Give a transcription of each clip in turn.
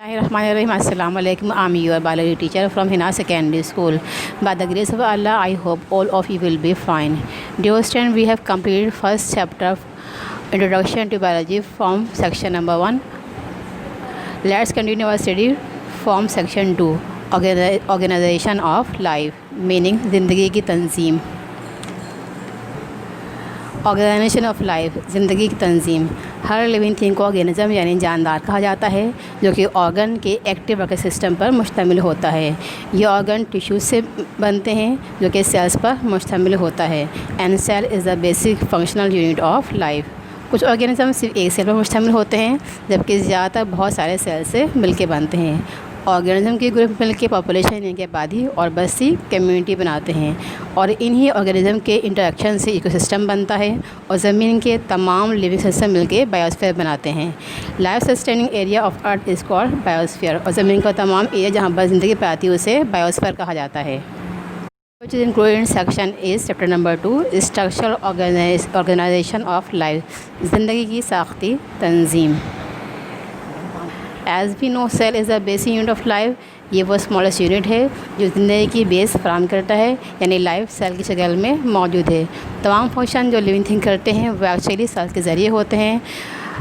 Bismillahirrahmanirrahim. Assalamu alaikum. I'm your biology teacher from Hina Secondary School. By the grace of Allah, I hope all of you will be fine. Dear students, we have completed first chapter of Introduction to Biology from section number 1. Let's continue our study from section 2, Organization of Life, meaning ज़िंदगी की तंजीम. Organisation of life, ज़िंदगी की तंजीम. हर living thing को organism यानी जानदार कहा जाता है, जो कि ऑर्गन के एक्टिव वर्किंग सिस्टम पर मुश्तमिल होता है. ये ऑर्गन टिश्यूज से बनते हैं, जो कि सेल्स पर मुश्तमिल होता है. And cell is the basic functional unit of life. कुछ ऑर्गेनिज्म सिर्फ एक सेल पर मुश्तमिल होते हैं, जबकि ज़्यादातर बहुत सारे सेल से मिलके बनते हैं. ऑर्गेनिज्म के ग्रुप मिलकर पॉपुलेशन यानी कि आबादी और बस्ती कम्युनिटी बनाते हैं, और इन्हीं ऑर्गेनिज्म के इंटरेक्शन से इकोसिस्टम बनता है, और ज़मीन के तमाम लिविंग सिस्टम मिलकर बायोस्फीयर बनाते हैं. Life sustaining area of earth is called biosphere, और ज़मीन का तमाम एरिया जहाँ पर ज़िंदगी पाती है उसे बायोस्फीयर कहा जाता है. Which is included in section is chapter number 2, structural organization of life, ज़िंदगी की साख्ती तंजीम. As we know, cell is the basic unit of life. ये वो स्मॉलेस्ट यूनिट है जो ज़िंदगी की बेस फराहम करता है, यानी लाइफ सेल की शक्ल में मौजूद है. तमाम फंक्शन जो लिविंग थिंग करते हैं वो एक्चुअली सेल के ज़रिए होते हैं.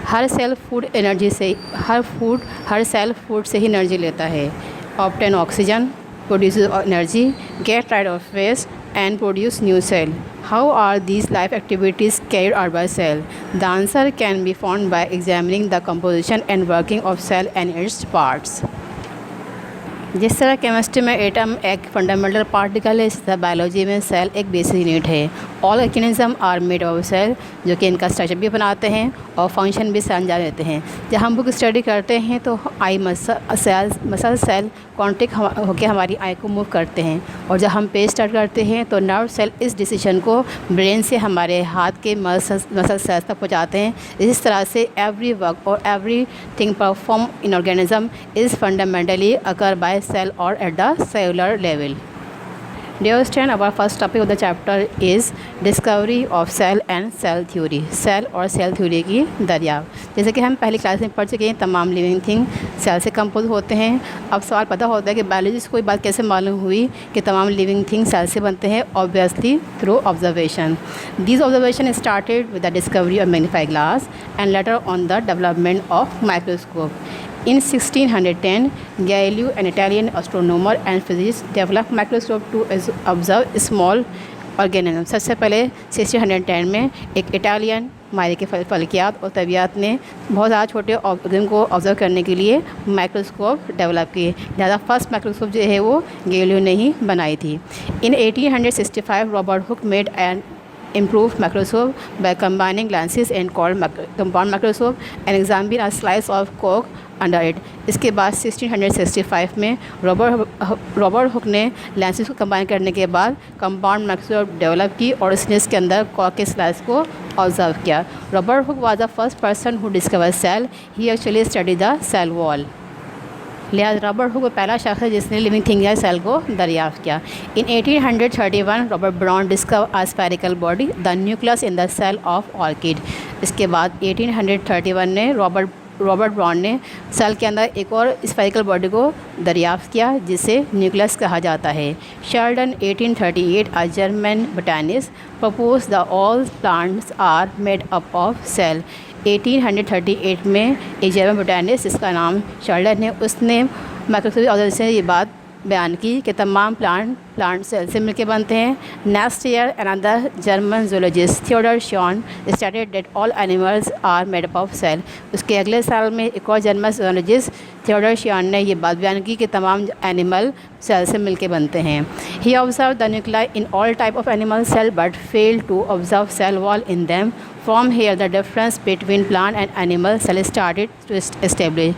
हर सेल फूड एनर्जी से हर सेल फूड से ही एनर्जी लेता है. Obtain oxygen, produce energy, get rid of waste and produce new cell. How are these life activities carried out by cell? The answer can be found by examining the composition and working of cell and its parts. जिस तरह chemistry में atom एक fundamental particle है, इस तरह biology में cell एक basic unit है. All organism are made of cell, जो कि इनका स्ट्रक्चर भी बनाते हैं और फंक्शन भी अंजाम देते हैं. जब हम बुक स्टडी करते हैं तो आई मसल सेल कॉन्टेक्ट होकर हमारी आई को मूव करते हैं, और जब हम पेज स्टार्ट करते हैं तो नर्व सेल इस डिसीजन को ब्रेन से हमारे हाथ के मसल सेल्स तक पहुँचाते हैं. इस तरह से एवरी वर्क और every thing perform in organism is fundamentally occur by cell or at the cellular level. Dear student, our first topic of the chapter is discovery of cell and cell theory. Cell और cell theory की दरियाफ्त. जैसे कि हम पहली class में पढ़ चुके हैं, तमाम लिविंग थिंग सेल से कंपोज होते हैं. अब सवाल पता होता है कि बायोलॉजिस्ट को ये बात कैसे मालूम हुई कि तमाम लिविंग थिंग सेल से बनते हैं. Obviously through observation. This observation started with the discovery of magnifying glass and later on the development of microscope. In 1610, Galileo, an Italian astronomer and physicist, developed microscope to observe small organisms. सबसे पहले 1610 में एक Italian मायरे के फल्कियात और तबियात ने बहुत ज़्यादा छोटे ऑर्गेनिज्म को ऑब्जर्व करने के लिए माइक्रोस्कोप डेवलप किए. लिहाजा फर्स्ट माइक्रोस्कोप जो है वो गैलीलियो ने ही बनाई थी. इन 1865 Robert Hooke made an improved microscope by combining lenses and called compound microscope and examine a slice of cork under it. इसके बाद 1665 में रॉबर्ट हुक ने लेंसेज को कंबाइन करने के बाद कंपाउंड माइक्रोस्कोप डेवलप की और उसने इसके अंदर कॉर्क के स्लाइस को ऑब्जर्व किया. Robert Hooke was the first person who discover cell. He actually study the cell wall. लिहाजा रॉबर्ट हुक पहला शख्स है जिसने लिविंग थिंग या सेल को दरियाफ्त किया. In 1831 Robert Brown discover a spherical body, the nucleus in the cell of orchid. इसके बाद 1831 में रॉबर्ट ब्राउन ने सेल के अंदर एक और स्फेरिकल बॉडी को दरियाफ्त किया, जिसे न्यूक्लियस कहा जाता है. Schleiden 1838 a German botanist propose the all plants are made up of cell. 1838 में एक जर्मन बोटैनिस्ट जिसका नाम शर्डन है, उसने माइक्रोस्कोपिक ऑब्जर्वेशन से ये बात बयान की कि तमाम प्लांट सेल से मिलकर बनते हैं. Next year another German zoologist Theodor Schwann stated that all animals are made up of cell. उसके अगले साल में एक और जर्मन जूलॉजिस्ट थियोडर श्योन ने ये बात बयान की कि तमाम एनिमल सेल से मिलकर बनते हैं. He observe the nuclei in all type of animal cell but fail to observe cell wall in them. From here, the difference between plant and animal cell started to establish.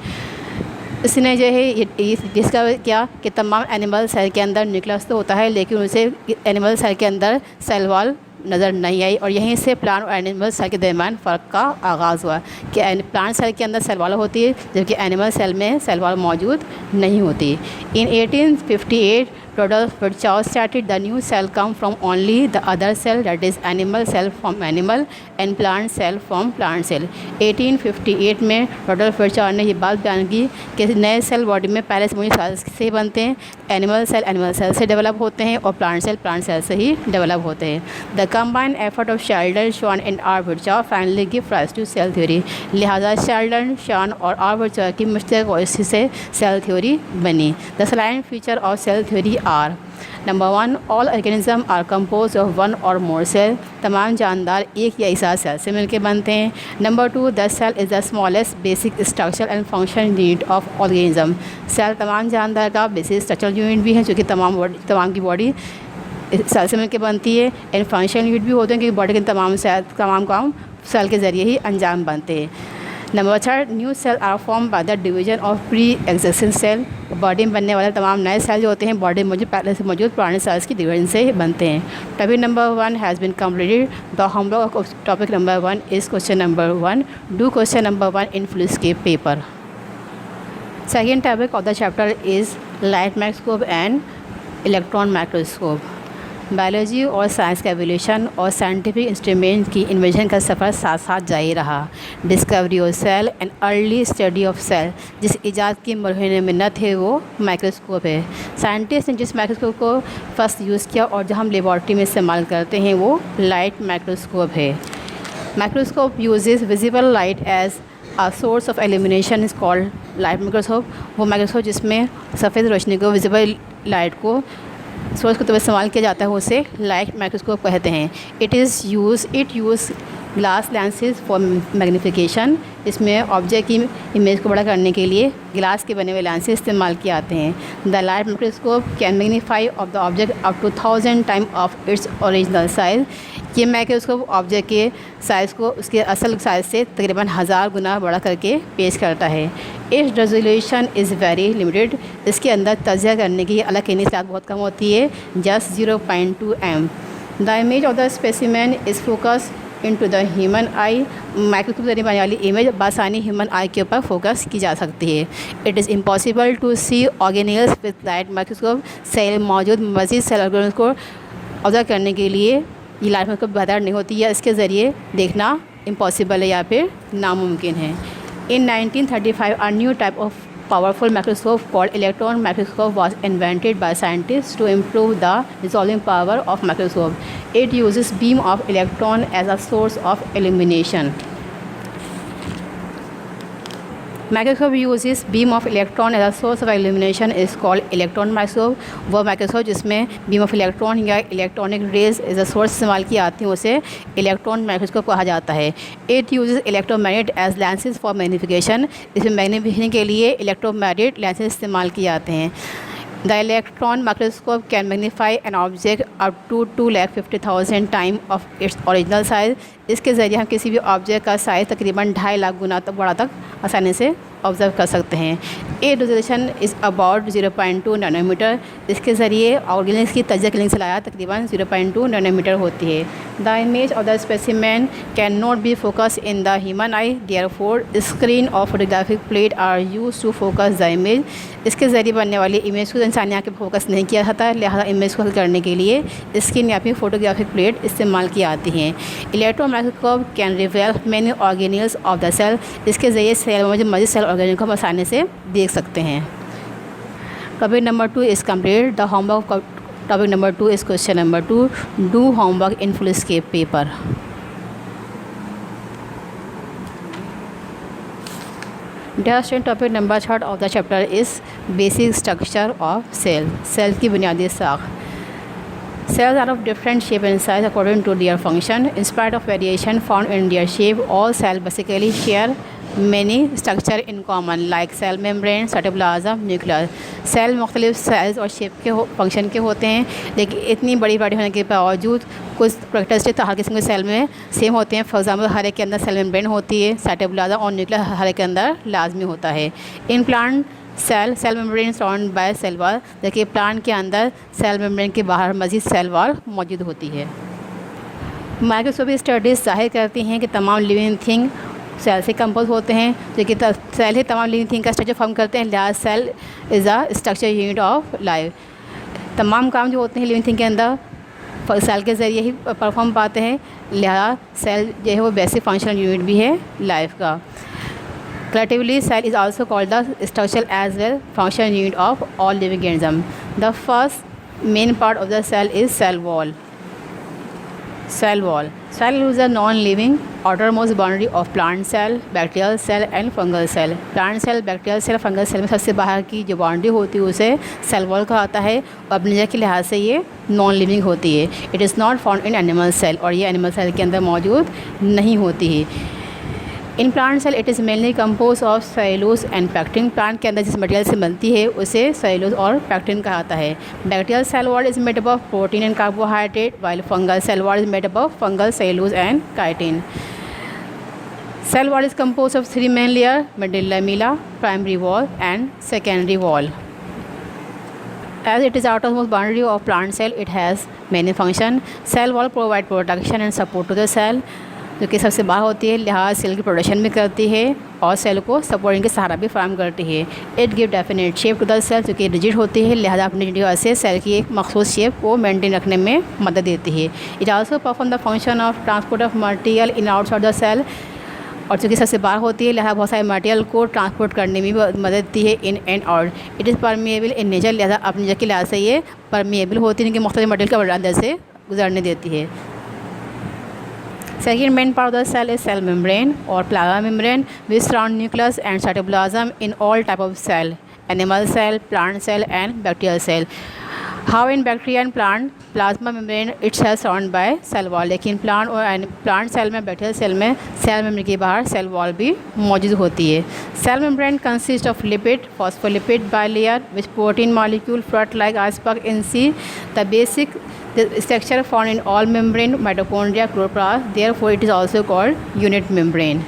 इसने जो है ये discover किया कि तमाम animal cell के अंदर nucleus तो होता है, लेकिन उसे एनिमल सेल के अंदर सेल वॉल नज़र नहीं आई, और यहीं से प्लांट और एनिमल सेल के दरमियान फ़र्क का आगाज़ हुआ कि प्लांट सेल के अंदर सेल वॉल होती है, जबकि एनिमल सेल में सेल वॉल मौजूद नहीं होती. इन 1858 Rodolphe Virchow stated the new cell come from only the other cell, that is animal cell from animal and plant cell from plant cell। 1858 में रोडोल्फ वर्चाउ ने ये बात बयान की कि नए सेल बॉडी में पहले से मौजूद सेल्स से बनते हैं, एनिमल सेल से डेवलप होते हैं और प्लांट सेल से ही डेवलप होते हैं। The combined effort of Schleiden, Schwann and R Virchow finally give rise to cell theory. लिहाजा शेल्डन, शॉन और आर वर्चाउ की मुश्तरक कोशिश से सेल थ्योरी बनी। The salient feature of cell theory are: number 1, all organism are compose of one or more cell. तमाम जानदार एक या इससे सेल से मिलकर बनते हैं। Number 2, the cell is the smallest basic structure and function unit of organism. Cell तमाम जानदार का बेसिक स्ट्रक्चरल यूनिट भी है, जो कि तमाम की बॉडी सेल से मिलकर बनती है। एंड फंक्शन यूनिट भी होते हैं, क्योंकि बॉडी के तमाम काम सेल के ज़रिए ही अंजाम बनते हैं। Number 3, new cell are form by the division of pre existing cell. Body में बनने वाले तमाम नए सेल जो होते हैं बॉडी में पहले से मौजूद पुराने सेल्स की डिवीजन से बनते हैं। Topic number 1 has been completed. The homework of topic number 1 is question number 1। Do question number 1 in foolscap paper. Second topic of the chapter is light microscope and electron microscope. Biology और science का evolution और scientific instrument की invention का सफ़र साथ साथ जारी रहा। Discovery of cell and early study of cell. जिस इजाद की मरहले मिन्नत है वो माइक्रोस्कोप है। साइंटिस्ट ने जिस माइक्रोस्कोप को फर्स्ट यूज़ किया और जो हम लेबॉर्ट्री में इस्तेमाल करते हैं वो लाइट माइक्रोस्कोप है। Microscope uses visible light as a source of illumination is called light microscope। वो माइक्रोस्कोप जिसमें सफ़ेद रोशनी को विजिबल लाइट को सोर्स के तौर पर इस्तेमाल किया जाता है उसे लाइट माइक्रोस्कोप कहते हैं। It use glass lenses for magnification. इसमें ऑब्जेक्ट की इमेज को बड़ा करने के लिए ग्लास के बने हुए लेंसेज इस्तेमाल किए जाते हैं। The light microscope can magnify of the object up to 1000 time of its original size. ये माइक्रोस्कोप ऑब्जेक्ट के साइज़ को उसके असल साइज़ से तकरीबन 1000 गुना बड़ा करके पेश करता है। इस रेजोल्यूशन इज़ वेरी लिमिटेड। इसके अंदर तजिया करने की अलग की निस्बत बहुत कम होती है, just 0.2 m। The image of the specimen is focus into the human I. Microscope जरिए बनने वाली इमेज बासानी ह्यूमन आई के ऊपर फोकस की जा सकती है। It is impossible to see organelles with light microscope. Cell मौजूद मज़ीद सेल ऑर्गेनिल्स को ऑब्जर्व करने के लिए ये लाइट माइक्रोस्कोप बेहतर नहीं होती है, इसके ज़रिए देखना इम्पॉसिबल है या फिर नामुमकिन है। In 1935, a new type of powerful microscope called electron microscope was invented by scientists to improve the resolving power of microscope. It uses beam of electron as a source of illumination. Microscope uses beam of electron as a source of illumination is called electron microscope। वो microscope जिसमें beam of electron या electronic rays as a source इस्तेमाल की आती हैं उसे electron microscope कहा जाता है। It uses electromagnet as lenses for magnification। इसमें मैग्नीफिकेशन के लिए इलेक्ट्रोमैग्नेट लेंसेज इस्तेमाल किए जाते हैं। The electron microscope can magnify an object up to 250,000 time of its original size। इसके ज़रिए हम किसी भी ऑब्जेक्ट का साइज़ तकरीबन 2.5 लाख गुना तक बड़ा तक आसानी से ऑब्ज़र्व कर सकते हैं। A resolution is about 0.2 nanometer. इसके ज़रिए ऑर्गेनिल्स की तजिया की सलाहियत तकरीबन 0.2 नैनोमीटर होती है। The image of the specimen can not be focus in the human eye, therefore screen of photographic plate are use to focus the image. इसके ज़रिए बनने वाली इमेज को इंसानी आँख पे फोकस नहीं किया जाता है, लिहाजा इमेज को हल करने के लिए स्क्रीन या फिर फोटोग्राफिक प्लेट इस्तेमाल की जाती हैं। Electron microscope can reveal many organelles of the cell. इसके ज़रिए सेल में मज़ीद सेल ऑर्गेनिल को हम आसानी से देख सकते हैं। Topic number 2 is complete. The homework topic number 2 is question number 2। Do homework in foolscap paper. Dear student, topic number 3 of the chapter is basic structure of cell. Cell की बुनियादी साख। Cells are of different shape and size according to their function. In spite of variation found in their shape, all cells basically share many structure in common, like cell membrane, cytoplasm, nucleus. Cell मुख्तलिफ size और shape के function के होते हैं, लेकिन इतनी बड़ी बड़ी होने के बावजूद कुछ करेक्टरिस्टिक हर किस्म के सेल में सेम होते हैं। फॉर एग्जाम्पल, हर एक के अंदर सेल मेम्ब्रेन होती है, साइटोप्लाज्म और न्यूक्लियस हर एक के अंदर लाजमी होता है। In plant cell membrane surround by cell wall. देखिए, प्लांट के अंदर सेल मेम्ब्रेन के बाहर मज़ीद सेल वॉल मौजूद होती है। माइक्रोस्कोपिक स्टडीज़ जाहिर करती हैं कि तमाम लिविंग थिंग सेल से कंपोज होते हैं, जो कि सेल ही तमाम लिविंग थिंग का स्ट्रक्चर फॉर्म करते हैं। लिहाजा cell is a structure unit of life. तमाम काम जो होते हैं लिविंग थिंग के अंदर सेल के ज़रिए ही परफॉर्म पाते हैं, लिहाजा सेल जो है वो बेसिक फंक्शनल यूनिट भी है लाइफ का। Collectively, cell is also called the structural as well functional unit of all living organisms. The first main part of the cell is cell wall. Cell wall. Cell is a non-living outermost boundary of plant cell, bacterial cell and fungal cell. Plant cell, bacterial cell, fungal cell में सबसे बाहर की जो boundary होती है उसे cell wall कहा जाता है और अपनी जगह के लिहाज से ये नॉन लिविंग होती है। It is not found in animal cell और ये एनिमल सेल के अंदर मौजूद नहीं होती है। In plant cell it is mainly compose of cellulose and pectin. Plant के अंदर जिस मटेरियल से बनती है उसे सेलुलोज और पैक्टिन कहा जाता है। Bacterial cell wall is made up of protein and carbohydrate, while fungal cell wall is made up of fungal, cellulose and chitin. Cell wall is compose of 3 main layer, middle lamella, primary wall and secondary wall. As it is outermost boundary of plant cell, it has many function. Cell wall provide protection and support to the cell, जो कि सबसे बाहर होती है, लिहाजा cell की production भी करती है और सेल को सपोर्टिंग के सहारा भी फराहम करती है। It give definite shape to the cell, जो कि रिजिड होती है, लिहाजा अपनी वजह से सेल की एक मखसूस शेप को मेंटेन रखने में मदद देती है। It also perform the function of transport of material in outside the cell, और चूँकि सबसे बाहर होती है लिहाजा बहुत सारे मटेरियल को ट्रांसपोर्ट करने में भी मदद देती है in and out. It is permeable in nature, लिहाजा अपनी जगह के लिहाज से ये परमिएबल होती है कि मुख्तलिफ मटेरियल का अंदर से गुजरने देती है। Second main part of the cell is cell membrane or plasma membrane, which surround nucleus and cytoplasm in all type of cell, animal cell, plant cell and bacterial cell. How in bacteria and plant plasma membrane itself surrounded by cell wall, लेकिन plant cell में, bacterial cell में cell membrane के बाहर cell wall भी मौजूद होती है। Cell membrane consist of lipid, phospholipid bilayer with protein molecule fruit like iceberg in sea. The basic structure found in all membrane, mitochondria, chloroplast, therefore it is also called unit membrane.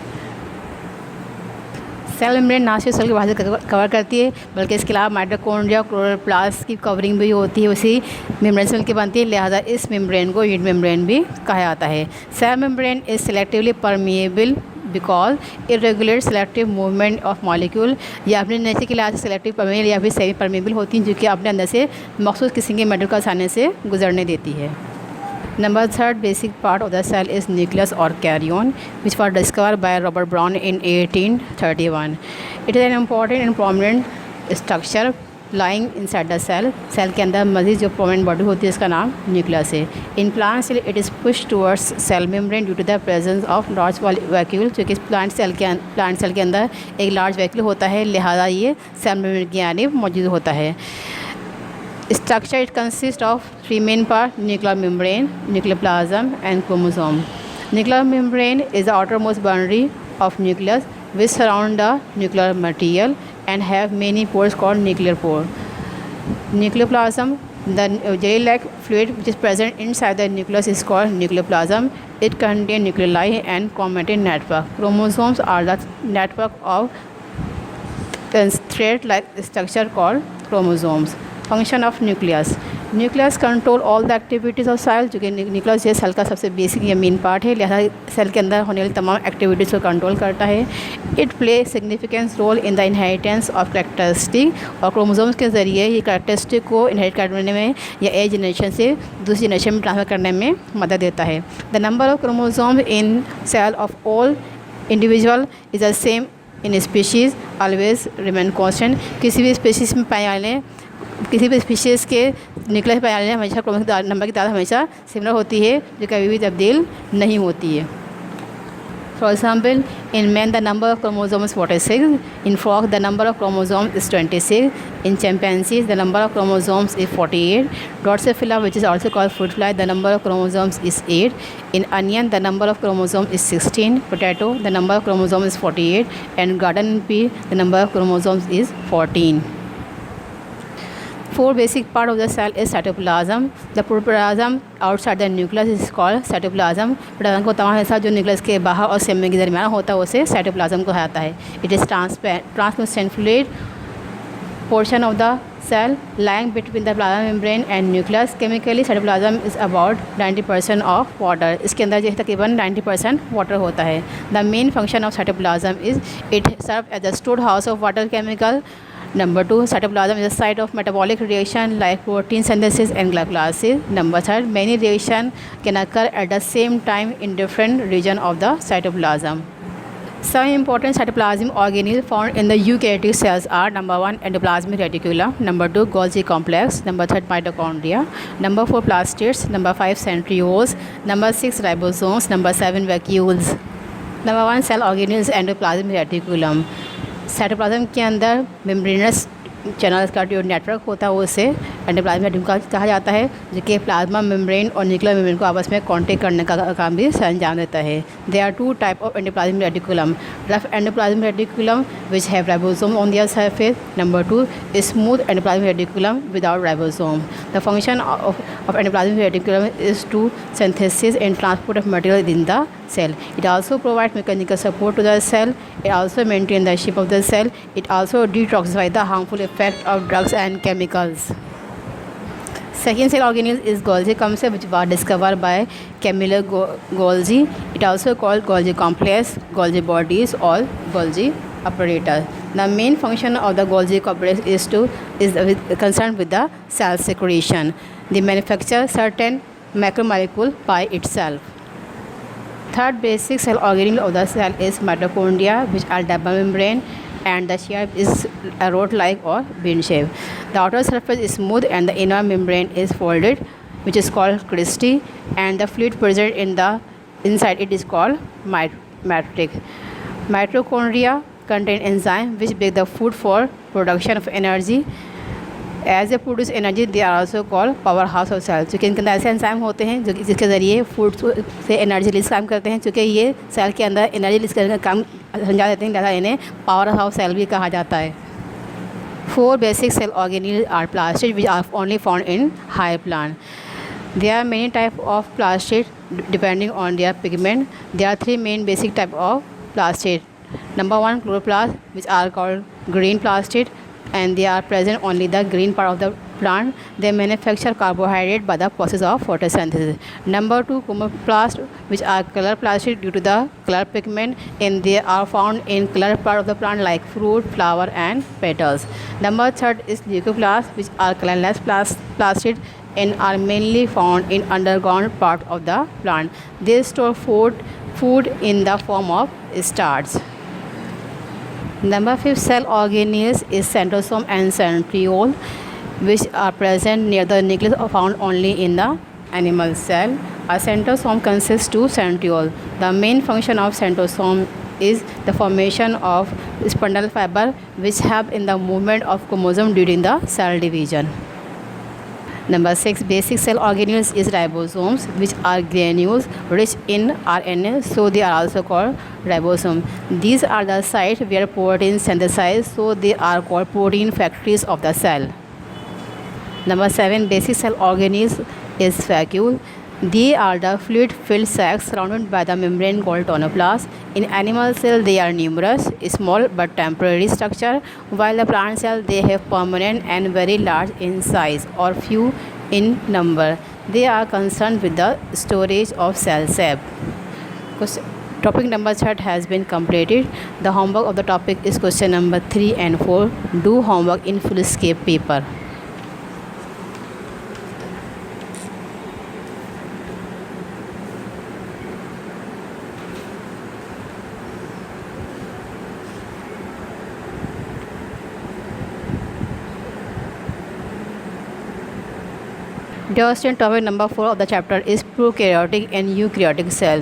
Cell membrane ना सिर्फ cell के बाहर से cover करती है बल्कि इसके अलावा माइटोकॉन्ड्रिया, क्लोरोप्लास्ट की कवरिंग भी होती है, उसी मेम्ब्रेन से मिलकर बनती है, लिहाजा इस मेम्ब्रेन को यूनिट मेम्ब्रेन भी कहा जाता है। Cell membrane is selectively permeable because it regulate selective movement of molecule. या अपने नेचर के लिहाज से सेलेक्टिव परमिएबल या फिर सेमी परमिएबल होती हैं, जो कि अपने अंदर से मखसूस किस्म के मेटेरियल को आसानी से गुजरने देती है। Number 3 basic part of the cell is nucleus or carrion, which was discovered by Robert Brown in 1831. It is an important and prominent structure lying inside the cell. Cell के अंदर मज़ीद जो prominent body होती है इसका नाम nucleus है. In plant cell it is pushed towards cell membrane due to the presence of large vacuole, जो कि plant cell के अंदर एक large vacuole होता है, लिहाजा ये cell membrane की जानिब मौजूद होता है। Structure it consists of 3 main parts: nuclear membrane, nuclear plasm and chromosome. Nuclear membrane is the outermost boundary of nucleus which surround the nuclear material and have many pores called nuclear pore. Nuclear plasm, the jelly-like fluid which is present inside the nucleus is called nucleoplasm. It contains nuclei and chromatin network. Chromosomes are the network of thread-like structure called chromosomes. Function of nucleus, nucleus control all the activities of cell, जो कि nucleus ये cell का सबसे basic या main part है, लिहाजा cell के अंदर होने वाली तमाम एक्टिविटीज़ को कंट्रोल करता है। It play significance role in the inheritance of characteristic, और क्रोमोसोम्स के ज़रिए ये कैरेक्टरिस्टिक को इनहेरिट करने में या एक जनरेशन से दूसरी जनरेशन में ट्रांसफ़र करने में मदद देता है। The number of chromosomes in cell of all individual is the same in species, always remain constant. किसी भी स्पीशीज़ में पाए वाले किसी भी स्पीशीज़ के न्यूक्लियस पाए जाने हमेशा क्रोमोसोम नंबर की तादाद हमेशा सिमिलर होती है, जो कभी भी तब्दील नहीं होती है। For example, in man the number of chromosomes 46, in frog the number of chromosomes is 26, in chimpanzees the number of chromosomes is 48, drosophila which is also called fruit fly the number of chromosomes is 8, in onion the number of chromosomes is 16, potato the number of chromosomes is 48, and garden pea the number of chromosomes is 14. 4 basic part of the cell is cytoplasm. The protoplasm outside the nucleus is called cytoplasm. Protoplasm को तमाम हिस्सा जो nucleus के बाहर और cell के दरमियान होता है उसे साइटोप्लाज्म कहा जाता है। It is translucent fluid portion of the cell lying between the plasma membrane and nucleus. Chemically, cytoplasm is about 90% of water. इसके अंदर जो है तकरीबन 90% वाटर होता है। The main function of cytoplasm is it serves as a storehouse of water chemical Number 2, cytoplasm is a site of metabolic reaction like protein synthesis and glycolysis. Number 3, many reactions can occur at the same time in different regions of the cytoplasm. Some important cytoplasmic organelles found in the eukaryotic cells are: number 1, endoplasmic reticulum; number 2, Golgi complex; number 3, mitochondria; number 4, plastids; number 5, centrioles; number 6, ribosomes; number 7, vacuoles. Number 1, cell organelles endoplasmic reticulum. Cytoplasm के अंदर membranes channels का जो network होता है उसे endoplasmic reticulum कहा जाता है, जो कि प्लाज्मा मेम्ब्रेन और न्यूक्लियर मेम्ब्रेन को आपस में कांटेक्ट करने का काम भी अंजाम देता है. There are 2 type of endoplasmic reticulum: rough endoplasmic reticulum which have ribosome on their surface. Number 2, smooth endoplasmic reticulum without ribosome. The function of endoplasmic reticulum is to synthesis and transport of material in the cell. It also provides mechanical support to the cell. It also maintains the shape of the cell. It also detoxifies the harmful effect of drugs and chemicals. Second cell organelle is Golgi complex, which was discovered by Camillo Golgi. It also called Golgi complex, Golgi bodies, or Golgi apparatus. The main function of the Golgi complex is concerned with the cell secretion. They manufacture certain macromolecule by itself. Third basic cell organelle of the cell is mitochondria, which are double membrane, and the shape is a rod-like or bean shape. The outer surface is smooth and the inner membrane is folded, which is called cristae, and the fluid present in the inside it is called matrix. Mitochondria contain enzymes which make the food for production of energy. As they produce energy, they are also called power house of cell. चूँकि इनके अंदर ऐसे enzyme होते हैं जो जिसके ज़रिए food से एनर्जी रिलीज काम करते हैं. चूँकि ये सेल के अंदर एनर्जी रिलीज करने का काम समझा देते हैं, लिहाजा इन्हें पावर हाउस सेल भी कहा जाता है. 4 basic cell organelles are plastids, which are only found in higher plant. There are many types of plastids depending on their pigment. There are 3 main basic types of plastid. Number 1, chloroplast, which are called green plastid, and they are present only the green part of the plant. They manufacture carbohydrate by the process of photosynthesis. Number 2, chromoplast, which are color plastid due to the color pigment, and they are found in color part of the plant like fruit, flower, and petals. Number 3 is leucoplast, which are colorless plastid and are mainly found in underground part of the plant. They store food in the form of starch. Number 5 cell organelles is centrosome and centriole, which are present near the nucleus, found only in the animal cell. A centrosome consists 2 centrioles. The main function of centrosome is the formation of spindle fiber, which help in the movement of chromosome during the cell division. Number 6 basic cell organelles is ribosomes, which are granules rich in RNA, so they are also called ribosome. These are the sites where protein synthesized, so they are called protein factories of the cell. Number 7 basic cell organelles is vacuole. They are the fluid-filled sacs surrounded by the membrane called tonoplast. In animal cell, they are numerous, small but temporary structure, while the plant cell they have permanent and very large in size or few in number. They are concerned with the storage of cell sap. Topic number 3 has been completed. The homework of the topic is question number 3 and 4. Do homework in full-scape paper. Dear student, topic number 4 of the chapter is prokaryotic and eukaryotic cell.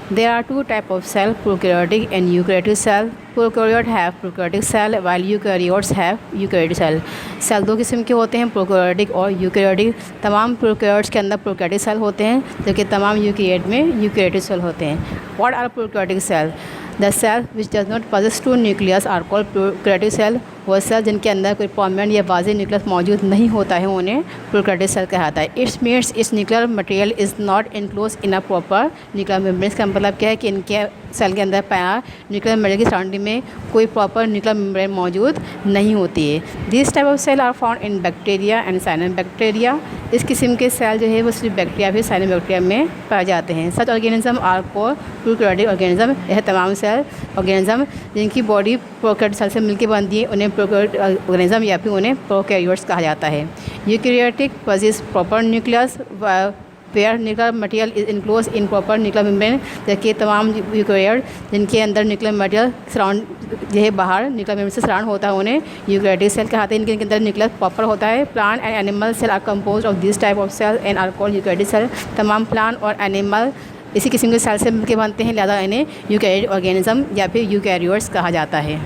There are 2 types of cell, prokaryotic and eukaryotic cell. Prokaryotes have prokaryotic cell while eukaryotes have eukaryotic cell. Cell 2 किस्म के होते हैं, prokaryotic और eukaryotic. तमाम prokaryotes के अंदर prokaryotic cell होते हैं, जबकि तमाम यूकैरियोट में यूकैरियोटिक सेल होते हैं. What are prokaryotic cell? The cell which does not possess 2 nucleus are called prokaryotic cell. वो सेल जिनके अंदर कोई परमानेंट या वाज़ेह न्यूक्लियस मौजूद नहीं होता है उन्हें प्रोकैरियोटिक सेल कहलाता है. It's means it's nuclear material is not enclose in a proper nuclear membrane. का मतलब क्या है कि इनके सेल के अंदर पाया न्यूक्लियर मटेरियल की सराउंडिंग में कोई प्रॉपर न्यूक्लियर मेम्ब्रेन मौजूद नहीं होती है. This type of cell are found in bacteria and cyanobacteria. इस किस्म के सेल जो है वो सिर्फ बैक्टीरिया फिर साइनोबैक्टीरिया में पाए जाते हैं. सच ऑर्गेनिज्म आर को प्रोकैरियोटिक ऑर्गेनिज्म. यह तमाम सेल ऑर्गेनिज्म जिनकी बॉडी प्रोकैरियोटिक सेल से मिलकर बनती है उन्हें प्रोकैरियोटिक ऑर्गेनिज्म या फिर उन्हें प्रोकैरियोट्स कहा जाता है। Eukaryotic possess proper nucleus where nuclear material is enclose in proper nuclear membrane, जबकि तमाम यूकैरियोट जिनके अंदर न्यूक्लियर मटेरियल सराउंड जो है बाहर न्यूक्लियर मेम्ब्रेन से सराउंड होता है उन्हें यूकैरियोटिक सेल कहते हैं। इनके अंदर न्यूक्लियस प्रॉपर होता है। Plant and animal cell are compose of this type of cell and are called eukaryotic cell. तमाम प्लांट और एनिमल इसी किस्म के सेल से मिलकर बनते हैं, लिहाजा इन्हें यूकैरियोटिक ऑर्गेनिज्म या फिर यूकैरियोट्स कहा जाता है।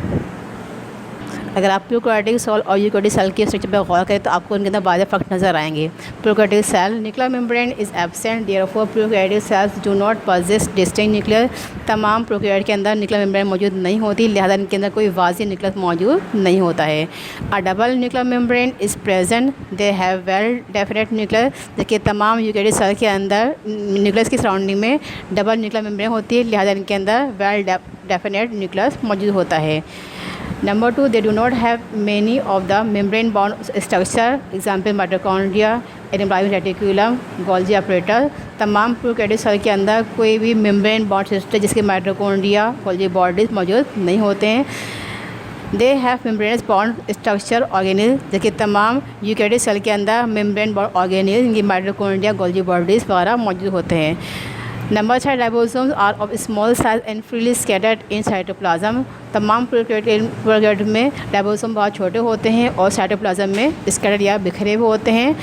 अगर आप प्रोकैरियोटिक सेल और यूकैरियोटिक सेल के स्ट्रक्चर पर गौर करें तो आपको उनके अंदर वाज़ेह फ़र्क नज़र आएंगे। Prokaryotic cell nuclear membrane is absent, therefore prokaryotic cells do not possess distinct nuclear. तमाम प्रोकैरियोट के अंदर न्यूक्लियर मेम्ब्रेन मौजूद नहीं होती, लिहाजा इनके अंदर कोई वाज़ेह न्यूक्लियस मौजूद नहीं होता है। अ double nuclear membrane is present, they have well definite nuclear, जबकि तमाम यूकैरियोटिक सेल के अंदर न्यूक्लियस की सराउंडिंग में डबल न्यूक्लियर मेम्ब्रेन होती है, लिहाजा इनके अंदर वेल डेफिनेट न्यूक्लियस मौजूद होता है। Number 2, they do not have many of the membrane bound structure, example mitochondria, endoplasmic reticulum, Golgi apparatus। तमाम प्रोकैरियोटिक सेल के अंदर कोई भी मेम्ब्रेन बाउंड स्ट्रक्चर जिसके माइटोकॉन्ड्रिया गोल्जी बॉडीज मौजूद नहीं होते हैं। They have membranous bound structure organelle, जबकि तमाम यूकैरियोटिक सेल के अंदर मेम्ब्रेन बाउंड ऑर्गेनिल जिनकी माइटोकॉन्ड्रिया गोल्जी बॉडीज वगैरह मौजूद होते हैं। Number 3, ribosomes are of small size and freely scattered in cytoplasm. तमाम प्रोकैरियोट में राइबोसोम बहुत छोटे होते हैं और साइटोप्लाज्म में स्कैटर्ड या बिखरे हुए होते हैं।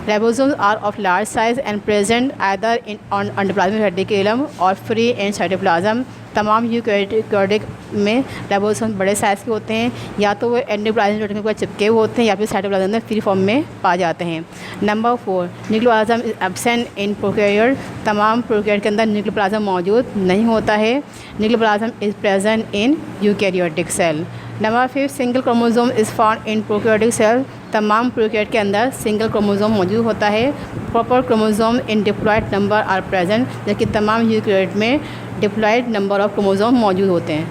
Ribosomes are of large size and present either in endoplasmic reticulum और फ्री इन साइटोप्लाज्म। तमाम यूकैरियोटिक में राइबोसोम बड़े साइज़ के होते हैं, या तो वो एंडोप्लाज्मिक रेटिकुलम पर चिपके हुए होते हैं या फिर साइटोप्लाज्म में फ्री फॉर्म में पा जाते हैं। Number 4, nucleoplasm is absent in prokaryote. तमाम प्रोकैरियोट के अंदर न्यूक्लियोप्लाज्म मौजूद नहीं होता है। Nucleoplasm is present in eukaryotic cell. Number 5, single chromosome is found in prokaryotic cell. तमाम प्रोकैरियोट के अंदर सिंगल क्रोमोसोम मौजूद होता है। Proper chromosome in diploid number are present, जबकि तमाम यूकैरियोट में डिप्लॉयड नंबर ऑफ क्रोमोसोम मौजूद होते हैं।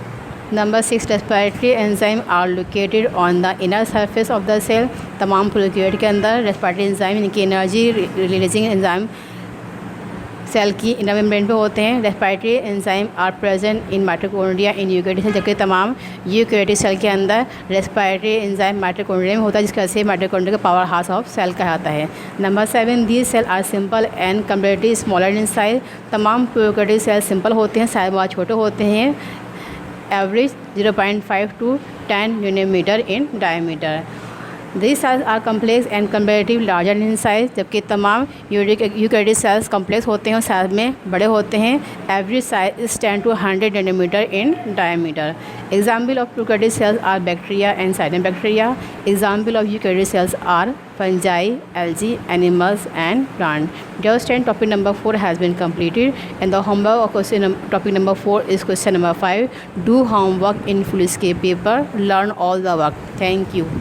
Number 6, respiratory enzyme are located on the inner surface of the cell. तमाम प्रोकैरियोट के अंदर रेस्पिरेटरी एंजाइम इनकी एनर्जी रिलीजिंग एंजाइम सेल की इनर मेम्ब्रेन पे होते हैं। Respiratory enzyme are present in mitochondria in eukaryotic cell, जबकि तमाम यूकैरियोटिक सेल के अंदर रेस्पिरेटरी एंजाइम माइटोकॉन्ड्रिया में होता है, जिसकी वजह से माइटोकॉन्ड्रिया का पावर हाउस ऑफ सेल कहलाता है। Number 7, these cell are simple and comparatively smaller in size. तमाम प्रोकैरियोटिक सेल सिंपल होते हैं, साइज बहुत छोटे होते हैं, average 0.5 to 10 nanometer in diameter। These cells are complex and comparatively larger in size, जबकि तमाम यूकैरियोटिक सेल्स कम्प्लेक्स होते हैं और साइज में बड़े होते हैं। Average size is 10 to 100 nanometer in diameter। Example of prokaryotic cells are bacteria and cyanobacteria. Example of eukaryotic cells are fungi, algae, animals and plant। Just 10 topic number 4 has been completed, and the homework of question topic number 4 is question number 5. Do homework in full scale paper. Learn all the work. Thank you.